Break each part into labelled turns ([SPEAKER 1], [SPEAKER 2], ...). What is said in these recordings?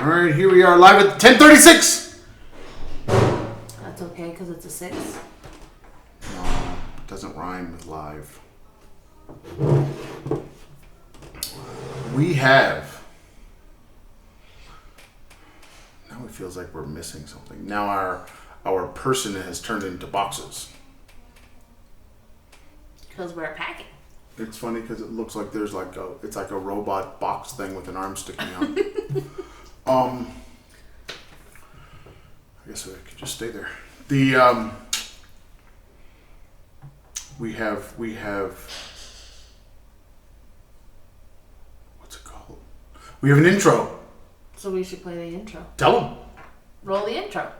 [SPEAKER 1] All right, here we are live at 10:36.
[SPEAKER 2] That's okay, because it's a 6.
[SPEAKER 1] No, it doesn't rhyme with live. We have... Now it feels like we're missing something. Now our person has turned into boxes.
[SPEAKER 2] Because we're packing.
[SPEAKER 1] It's funny because it looks like there's like it's like a robot box thing with an arm sticking out. I guess I could just stay there. The we have what's it called? We have an intro.
[SPEAKER 2] So we should play the intro.
[SPEAKER 1] Tell them.
[SPEAKER 2] Roll the intro.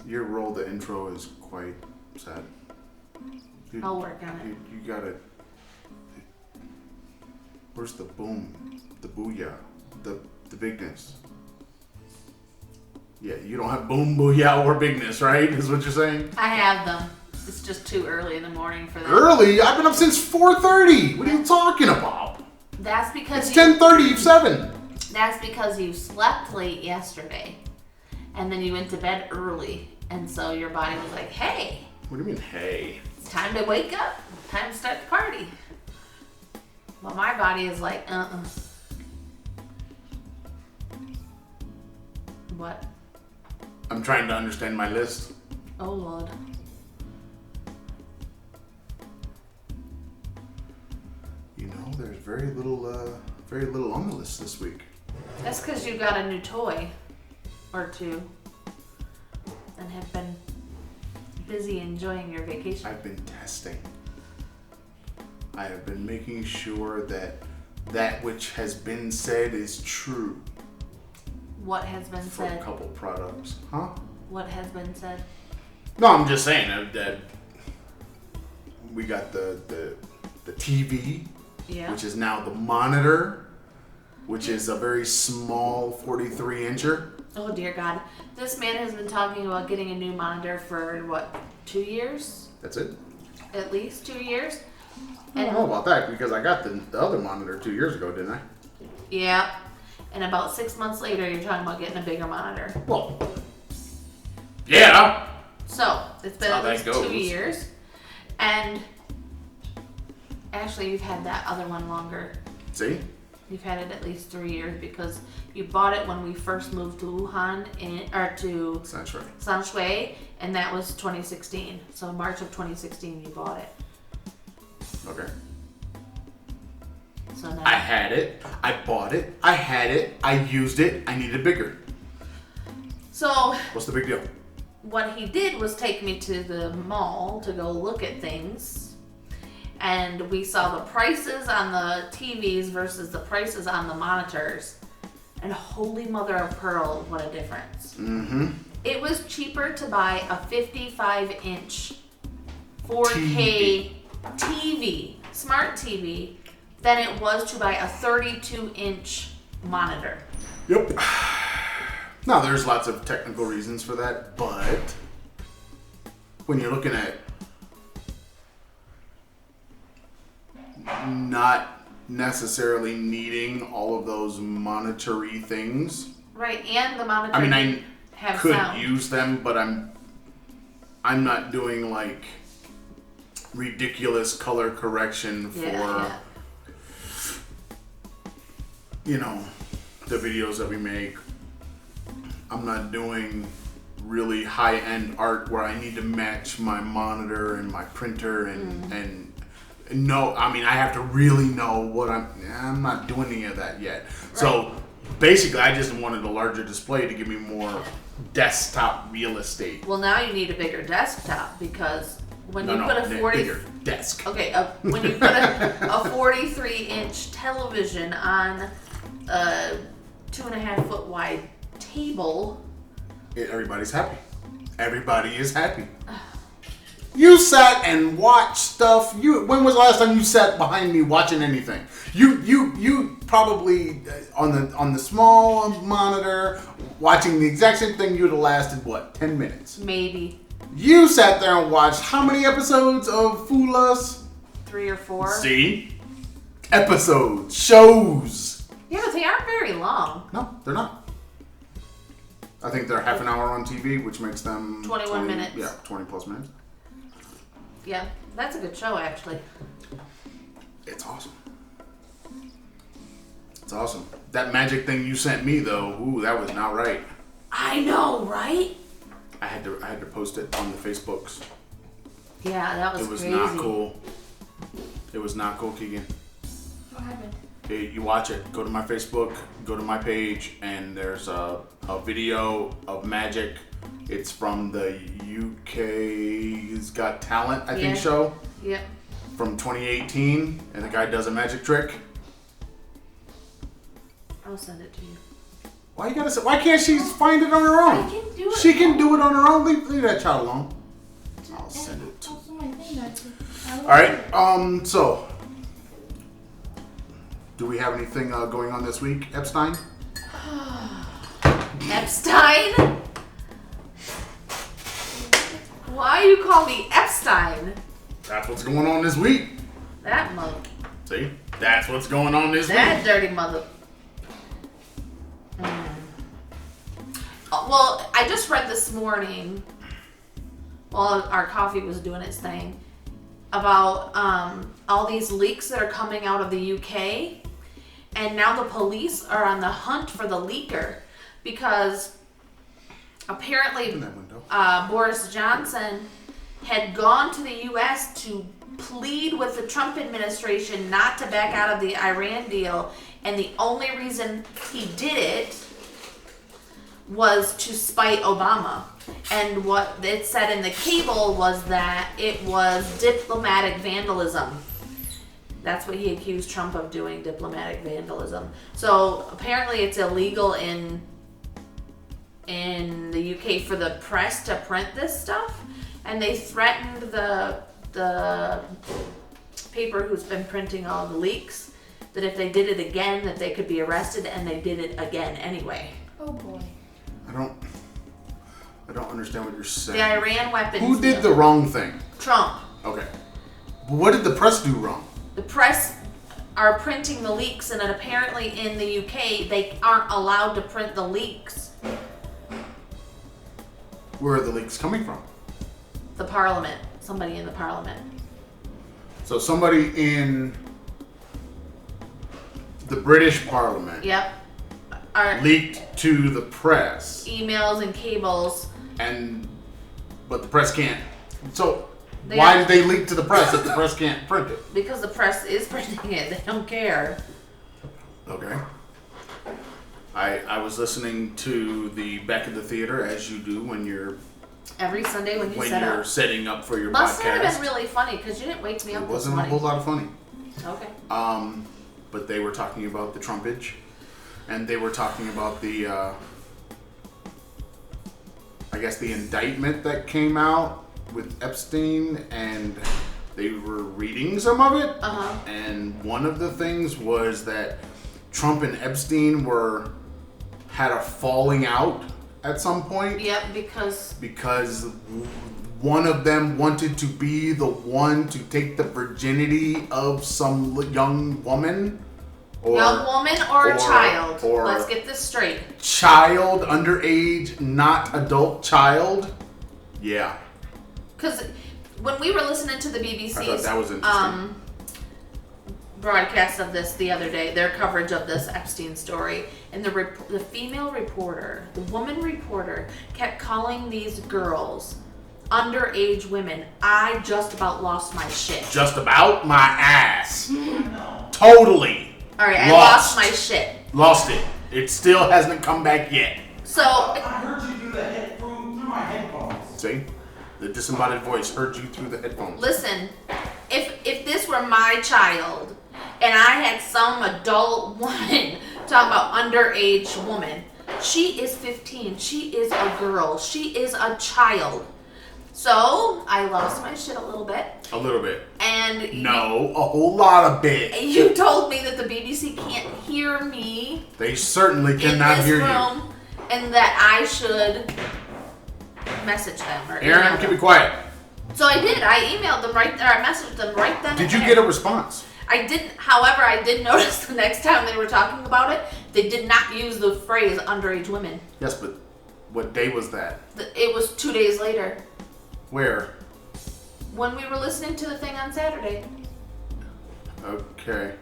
[SPEAKER 1] Your roll the intro is quite sad.
[SPEAKER 2] I'll work on it.
[SPEAKER 1] You gotta. Where's the boom? The booyah? The bigness? Yeah, you don't have boom, booyah, or bigness, right? Is what you're saying?
[SPEAKER 2] I have them. It's just too early in the morning for that.
[SPEAKER 1] Early? I've been up since 4:30. What are you talking about?
[SPEAKER 2] That's because
[SPEAKER 1] It's 10:37.
[SPEAKER 2] That's because you slept late yesterday, and then you went to bed early, and so your body was like, "Hey,
[SPEAKER 1] What do you mean, hey?
[SPEAKER 2] it's time to wake up. Time to start the party." Well, my body is like, What?
[SPEAKER 1] I'm trying to understand my list.
[SPEAKER 2] Oh, Lord.
[SPEAKER 1] You know, there's very little on the list this week.
[SPEAKER 2] That's because you got a new toy or two and have been busy enjoying your vacation.
[SPEAKER 1] I've been testing. I have been making sure that which has been said is true
[SPEAKER 2] What has been
[SPEAKER 1] for a
[SPEAKER 2] said?
[SPEAKER 1] couple products. Huh?
[SPEAKER 2] What has been said?
[SPEAKER 1] No, I'm just saying that we got the TV,
[SPEAKER 2] Yeah.
[SPEAKER 1] which is now the monitor, which is a very small 43-incher.
[SPEAKER 2] Oh, dear God. This man has been talking about getting a new monitor for, what, 2 years?
[SPEAKER 1] That's it.
[SPEAKER 2] At least 2 years?
[SPEAKER 1] I don't know about that because I got the other monitor 2 years ago, didn't I?
[SPEAKER 2] Yeah. And about 6 months later, you're talking about getting a bigger monitor.
[SPEAKER 1] Well, yeah.
[SPEAKER 2] So, it's been
[SPEAKER 1] That's
[SPEAKER 2] at
[SPEAKER 1] how
[SPEAKER 2] least
[SPEAKER 1] that
[SPEAKER 2] 2
[SPEAKER 1] goes.
[SPEAKER 2] years. And actually, you've had that other one longer.
[SPEAKER 1] See?
[SPEAKER 2] You've had it at least 3 years because you bought it when we first moved to Wuhan to
[SPEAKER 1] That's right.
[SPEAKER 2] Sanshui, and that was 2016. So March of 2016, you bought it.
[SPEAKER 1] Okay.
[SPEAKER 2] So now
[SPEAKER 1] I had it. I bought it. I had it. I used it. I needed bigger.
[SPEAKER 2] So
[SPEAKER 1] What's the big deal?
[SPEAKER 2] what he did was take me to the mall to go look at things, and we saw the prices on the TVs versus the prices on the monitors, and holy mother of pearl, what a difference.
[SPEAKER 1] Mm-hmm.
[SPEAKER 2] It was cheaper to buy a 55-inch 4K TV, smart TV, than it was to buy a 32-inch monitor.
[SPEAKER 1] Yep. Now, there's lots of technical reasons for that, but when you're looking at not necessarily needing all of those monetary things,
[SPEAKER 2] Right, and the monitor
[SPEAKER 1] I mean, I
[SPEAKER 2] have
[SPEAKER 1] could
[SPEAKER 2] sound.
[SPEAKER 1] use them, but I'm not doing like ridiculous color correction for
[SPEAKER 2] Yeah.
[SPEAKER 1] you know, the videos that we make. I'm not doing really high-end art where I need to match my monitor and my printer and no, I mean, I have to really know what I'm not doing any of that yet.
[SPEAKER 2] Right.
[SPEAKER 1] So basically, I just wanted a larger display to give me more desktop real estate.
[SPEAKER 2] Well, now you need a bigger desktop because when you put a
[SPEAKER 1] bigger desk.
[SPEAKER 2] Okay, when you put a 43-inch television on a 2.5-foot wide table,
[SPEAKER 1] Everybody's happy. Everybody is happy. You sat and watched stuff. When was the last time you sat behind me watching anything? You probably on the small monitor watching the exact same thing. You'd have lasted what, 10 minutes?
[SPEAKER 2] Maybe.
[SPEAKER 1] You sat there and watched how many episodes of Fool Us?
[SPEAKER 2] 3 or 4.
[SPEAKER 1] See, episodes, shows.
[SPEAKER 2] Yeah, but they aren't very long.
[SPEAKER 1] No, they're not. I think they're half an hour on TV, which makes them
[SPEAKER 2] 21 minutes.
[SPEAKER 1] Yeah, 20 plus minutes.
[SPEAKER 2] Yeah, that's a good show, actually.
[SPEAKER 1] It's awesome. It's awesome. That magic thing you sent me, though, ooh, that was not right.
[SPEAKER 2] I know, right?
[SPEAKER 1] I had to post it on the Facebooks.
[SPEAKER 2] Yeah, that was
[SPEAKER 1] crazy.
[SPEAKER 2] Crazy.
[SPEAKER 1] Not cool. It was not cool, Keegan.
[SPEAKER 2] What happened?
[SPEAKER 1] Hey, you watch it. Go to my Facebook. Go to my page, and there's a video of magic. It's from the UK's Got Talent, I think, show.
[SPEAKER 2] Yep.
[SPEAKER 1] From 2018, and the guy does a magic trick.
[SPEAKER 2] I'll send it to you.
[SPEAKER 1] Why you gotta say? Why can't she find it on her own?
[SPEAKER 2] I can do it.
[SPEAKER 1] She can do it on her own. Leave that child alone. I'll send it to. All right. So, do we have anything going on this week, Epstein?
[SPEAKER 2] Epstein? Why you call me Epstein?
[SPEAKER 1] That's what's going on this week.
[SPEAKER 2] That mother.
[SPEAKER 1] See, that's what's going on this
[SPEAKER 2] That
[SPEAKER 1] week.
[SPEAKER 2] dirty mother. Well, I just read this morning, while our coffee was doing its thing, about all these leaks that are coming out of the UK, and now the police are on the hunt for the leaker because apparently
[SPEAKER 1] Open that window.
[SPEAKER 2] Boris Johnson had gone to the US to plead with the Trump administration not to back out of the Iran deal, and the only reason he did it was to spite Obama. And what it said in the cable was that it was diplomatic vandalism. That's what he accused Trump of doing, diplomatic vandalism. So apparently it's illegal in the UK for the press to print this stuff, and they threatened the paper who's been printing all the leaks that if they did it again that they could be arrested, and they did it again anyway.
[SPEAKER 3] Oh boy.
[SPEAKER 1] I don't understand what you're saying.
[SPEAKER 2] The Iran weapons.
[SPEAKER 1] Who did the wrong thing?
[SPEAKER 2] Trump.
[SPEAKER 1] Okay. But what did the press do wrong?
[SPEAKER 2] The press are printing the leaks, and then apparently in the UK they aren't allowed to print the leaks.
[SPEAKER 1] Where are the leaks coming from?
[SPEAKER 2] The parliament. Somebody in the parliament.
[SPEAKER 1] So somebody in the British Parliament
[SPEAKER 2] Yep. Are
[SPEAKER 1] leaked to the press,
[SPEAKER 2] emails and cables.
[SPEAKER 1] but the press can't. So
[SPEAKER 2] They
[SPEAKER 1] why
[SPEAKER 2] have-
[SPEAKER 1] did they leak to the press if the press can't print it?
[SPEAKER 2] Because the press is printing it. They don't care.
[SPEAKER 1] Okay. I was listening to the Back of the Theater, as you do when you're
[SPEAKER 2] Every Sunday when you set up.
[SPEAKER 1] setting up for your
[SPEAKER 2] Must
[SPEAKER 1] podcast.
[SPEAKER 2] have been really funny because you didn't wake me up
[SPEAKER 1] It
[SPEAKER 2] this
[SPEAKER 1] wasn't a
[SPEAKER 2] morning.
[SPEAKER 1] whole lot of funny.
[SPEAKER 2] Okay.
[SPEAKER 1] But they were talking about the Trumpage, and they were talking about the, I guess the indictment that came out with Epstein, and they were reading some of it.
[SPEAKER 2] Uh-huh.
[SPEAKER 1] And one of the things was that Trump and Epstein had a falling out at some point.
[SPEAKER 2] Yep, because
[SPEAKER 1] one of them wanted to be the one to take the virginity of some young woman.
[SPEAKER 2] young woman or a child.
[SPEAKER 1] or-
[SPEAKER 2] Let's get this straight.
[SPEAKER 1] Child, underage, not adult child. Yeah.
[SPEAKER 2] Because when we were listening to the
[SPEAKER 1] I thought
[SPEAKER 2] BBC's
[SPEAKER 1] that was interesting.
[SPEAKER 2] broadcast of this the other day, their coverage of this Epstein story, and the female reporter, the woman reporter, kept calling these girls underage women. I just about lost my shit.
[SPEAKER 1] Just about my ass. Totally.
[SPEAKER 2] All right, I
[SPEAKER 1] Lost.
[SPEAKER 2] lost my shit.
[SPEAKER 1] Lost it. It still hasn't come back yet.
[SPEAKER 2] So
[SPEAKER 4] I heard you do the through my headphones.
[SPEAKER 1] See? The disembodied voice heard you through the headphones.
[SPEAKER 2] listen, if this were my child and I had some adult woman talk about underage woman, she is 15. She is a girl. She is a child. So I lost my shit a little bit.
[SPEAKER 1] A little bit.
[SPEAKER 2] And
[SPEAKER 1] no, a whole lot of bit.
[SPEAKER 2] You told me that the BBC can't hear me.
[SPEAKER 1] They certainly cannot hear you.
[SPEAKER 2] And that I should message them. Or
[SPEAKER 1] Aaron, keep it quiet.
[SPEAKER 2] So I did. I emailed them right there. I messaged them right then.
[SPEAKER 1] Did you get a response?
[SPEAKER 2] I didn't. However, I did notice the next time they were talking about it, they did not use the phrase underage women.
[SPEAKER 1] Yes, but what day was that?
[SPEAKER 2] It was 2 days later.
[SPEAKER 1] Where?
[SPEAKER 2] When we were listening to the thing on Saturday.
[SPEAKER 1] Okay.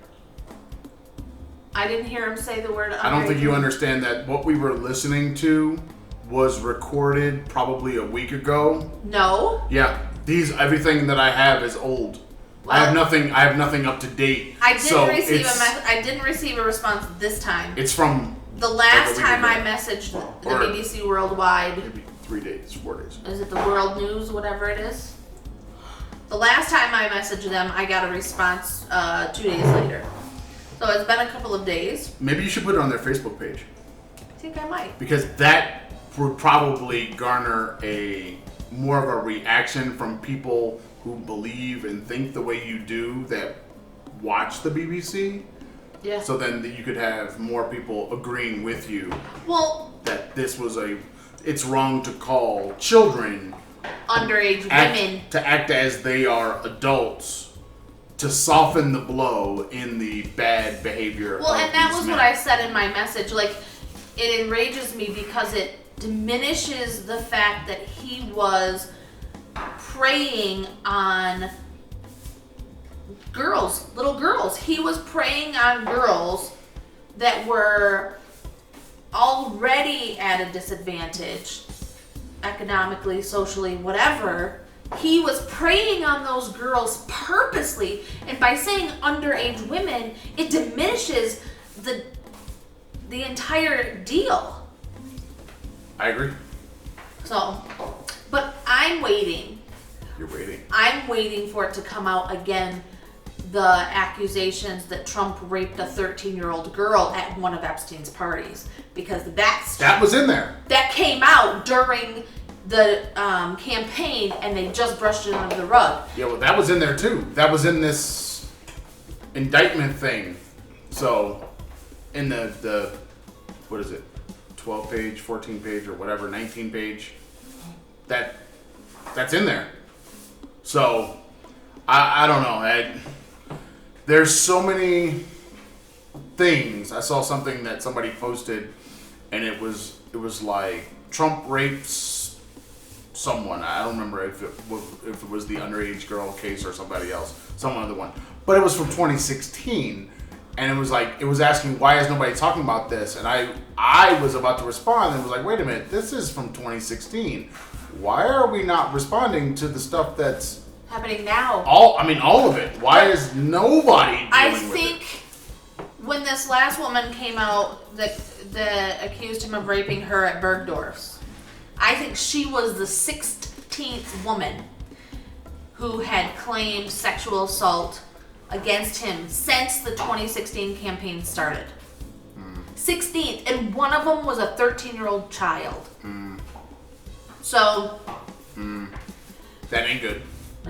[SPEAKER 2] I didn't hear him say the word underage.
[SPEAKER 1] I don't think you understand that what we were listening to was recorded probably a week ago.
[SPEAKER 2] No.
[SPEAKER 1] Yeah. Everything that I have is old. Well, I have nothing up to date.
[SPEAKER 2] I didn't receive a response this time.
[SPEAKER 1] It's from
[SPEAKER 2] the last time I messaged the BBC Worldwide.
[SPEAKER 1] Maybe 4 days.
[SPEAKER 2] Is it the World News, whatever it is? The last time I messaged them, I got a response 2 days later. So it's been a couple of days.
[SPEAKER 1] Maybe you should put it on their Facebook page.
[SPEAKER 2] I think I might.
[SPEAKER 1] Because that would probably garner more of a reaction from people who believe and think the way you do that watch the BBC.
[SPEAKER 2] Yeah.
[SPEAKER 1] So then you could have more people agreeing with you.
[SPEAKER 2] Well,
[SPEAKER 1] that this was it's wrong to call children
[SPEAKER 2] underage women
[SPEAKER 1] to act as they are adults to soften the blow in the bad behavior.
[SPEAKER 2] Well, and that was
[SPEAKER 1] men.
[SPEAKER 2] what I said in my message. Like, it enrages me because it diminishes the fact that he was preying on little girls. He was preying on girls that were already at a disadvantage, economically, socially, whatever. He was preying on those girls purposely, and by saying underage women, it diminishes the entire deal.
[SPEAKER 1] I agree.
[SPEAKER 2] So, but I'm waiting.
[SPEAKER 1] You're waiting.
[SPEAKER 2] I'm waiting for it to come out again. The accusations that Trump raped a 13-year-old girl at one of Epstein's parties, because that
[SPEAKER 1] was in there.
[SPEAKER 2] That came out during the campaign, and they just brushed it under the rug.
[SPEAKER 1] Yeah, well, that was in there too. That was in this indictment thing. So, in the what is it, 12-page, 14-page, or whatever, 19-page. That's in there. So, I don't know. There's so many things. I saw something that somebody posted, and it was like Trump rapes someone. I don't remember if it was the underage girl case or somebody else, some other one. But it was from 2016, and it was asking, why is nobody talking about this? And I was about to respond and was like, wait a minute, this is from 2016. Why are we not responding to the stuff that's
[SPEAKER 2] happening now?
[SPEAKER 1] All of it. Why is nobody dealing
[SPEAKER 2] I
[SPEAKER 1] with
[SPEAKER 2] think
[SPEAKER 1] it?
[SPEAKER 2] When this last woman came out that accused him of raping her at Bergdorf's, I think she was the 16th woman who had claimed sexual assault against him since the 2016 campaign started. 16th, and one of them was a 13-year-old child. So,
[SPEAKER 1] that ain't good.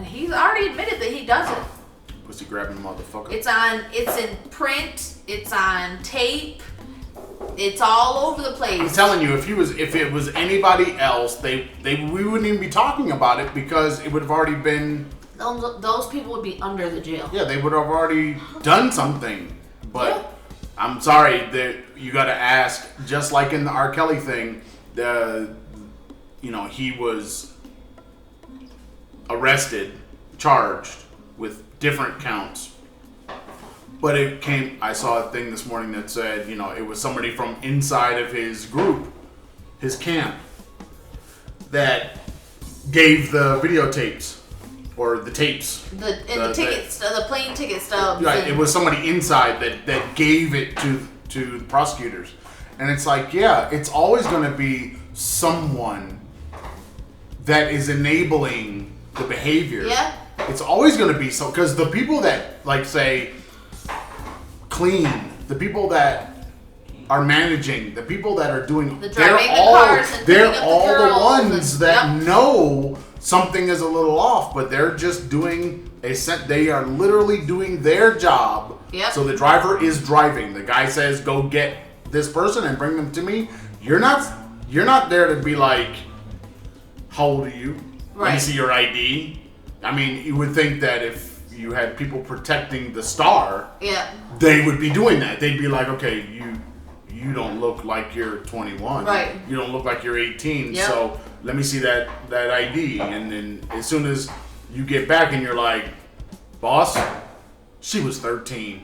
[SPEAKER 2] He's already admitted that he does it.
[SPEAKER 1] Pussy grabbing motherfucker.
[SPEAKER 2] It's in print, it's on tape, it's all over the place.
[SPEAKER 1] I'm telling you, if it was anybody else, we wouldn't even be talking about it, because it would have already been.
[SPEAKER 2] Those people would be under the jail.
[SPEAKER 1] Yeah, they would have already done something. But I'm sorry that you got to ask. Just like in the R. Kelly thing, he was arrested, charged with different counts. But I saw a thing this morning that said, it was somebody from inside of his group, his camp, that gave the videotapes, or the tapes.
[SPEAKER 2] The plane ticket stubs.
[SPEAKER 1] Right, it was somebody inside that gave it to the prosecutors. And it's like, yeah, it's always going to be someone that is enabling the behavior.
[SPEAKER 2] Yeah.
[SPEAKER 1] It's always going to be so, because the people that, like, say, clean, the people that are managing, the people that are doing, they're all the ones that know something is a little off, but they're just doing they are literally doing their job.
[SPEAKER 2] Yep.
[SPEAKER 1] So the driver is driving. The guy says, go get this person and bring them to me. You're not there to be like, how old are you?
[SPEAKER 2] Right.
[SPEAKER 1] Let me see your ID. I mean, you would think that if you had people protecting the star, they would be doing that. They'd be like, okay, you don't look like you're 21.
[SPEAKER 2] Right.
[SPEAKER 1] You don't look like you're 18.
[SPEAKER 2] Yep.
[SPEAKER 1] So let me see that ID. And then as soon as you get back and you're like, boss, she was 13.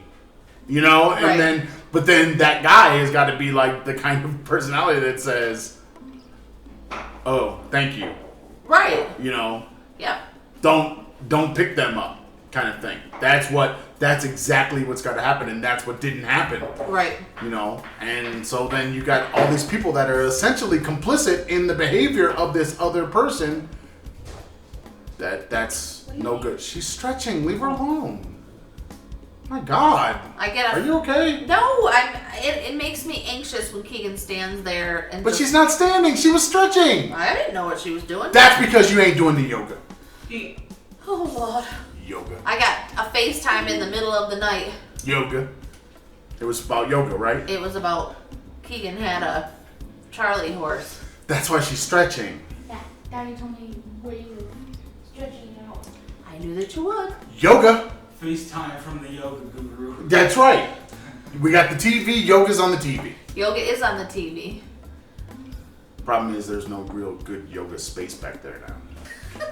[SPEAKER 1] You know? And
[SPEAKER 2] right.
[SPEAKER 1] but then that guy has got to be like the kind of personality that says, oh, thank you.
[SPEAKER 2] Right.
[SPEAKER 1] You know?
[SPEAKER 2] Yep.
[SPEAKER 1] Don't pick them up, kind of thing. That's exactly what's got to happen, and that's what didn't happen.
[SPEAKER 2] Right.
[SPEAKER 1] You know, and so then you got all these people that are essentially complicit in the behavior of this other person. That's no good. She's stretching. Leave her alone. My God. Are you okay?
[SPEAKER 2] No, it makes me anxious when Keegan stands there and.
[SPEAKER 1] But she's not standing. She was stretching.
[SPEAKER 2] I didn't know what she was doing.
[SPEAKER 1] That's because you ain't doing the yoga.
[SPEAKER 2] Oh Lord.
[SPEAKER 1] Yoga.
[SPEAKER 2] I got a FaceTime in the middle of the night.
[SPEAKER 1] Yoga. It was about yoga, right?
[SPEAKER 2] It was about Keegan had a Charlie horse.
[SPEAKER 1] That's why she's stretching.
[SPEAKER 3] Yeah, Daddy told me where you were stretching out.
[SPEAKER 2] I knew that you would.
[SPEAKER 1] Yoga.
[SPEAKER 4] FaceTime from the yoga guru.
[SPEAKER 1] That's right. We got the TV. Yoga's on the TV.
[SPEAKER 2] Yoga is on the TV.
[SPEAKER 1] Problem is, there's no real good yoga space back there now.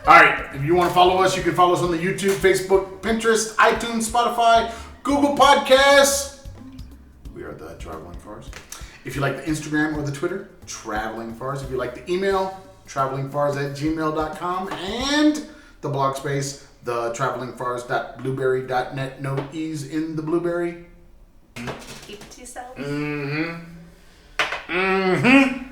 [SPEAKER 1] All right. If you want to follow us, you can follow us on the YouTube, Facebook, Pinterest, iTunes, Spotify, Google Podcasts. We are the Traveling Farrs. If you like the Instagram or the Twitter, Traveling Farrs. If you like the email, travelingfars@gmail.com, and the blog space, the travelingfars.blueberry.net. No E's in the blueberry.
[SPEAKER 2] Keep it to yourself.
[SPEAKER 1] Mm-hmm. Mm-hmm.